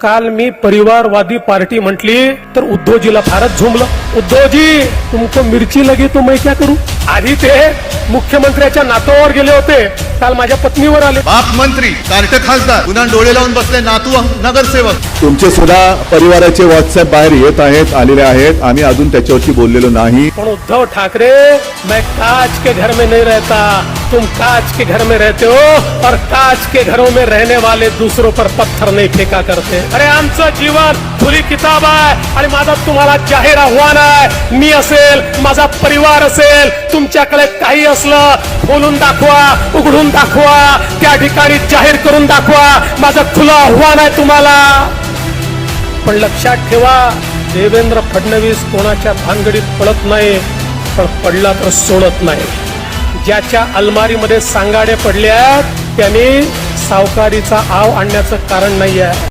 काल मी परिवारवादी पार्टी म्हटली तर उद्धवजीला फारच झोंबलं. उद्धवजी तुमको मिरची लगी तो मैं क्या करू. आधी ते मुख्यमंत्र्याच्या नातवावर गेले होते, काल माझ्या पत्नीवर आले. बाप मंत्री, कार्ट खासदार, पुन्हा डोळे लावून बसले नातू नगरसेवक. तुमचे सुद्धा परिवाराचे व्हॉट्सअप बाहेर येत आहेत, आलेले आहेत. आम्ही अजून त्याच्यावरती बोललेलो नाही. पण उद्धव ठाकरे, मैं कांच के घर में नहीं रहता, तुम कांच के घर में रहते हो और कांच के घरों में रहने वाले दूसरों पर पत्थर नहीं फेका करते. अरे आमचं जीवन खुली किताब आहे आणि माझा तुम्हाला जाहीर आव्हान आहे. मी असेल, माझा परिवार असेल, तुमच्याकडे काही असलं बोलून दाखवा, उघडून दाखवा, त्या ठिकाणी जाहीर करून दाखवा. माझं खुलं आव्हान आहे तुम्हाला. पण लक्षात ठेवा, देवेंद्र फडणवीस कोणाच्या भानगडीत पडत नाही, पण पडला तर सोडत नाही. ज्याच्या अलमारीमध्ये सांगाडे पडले आहेत त्यांनी सावकारीचा आव आणण्याचं कारण नाही आहे.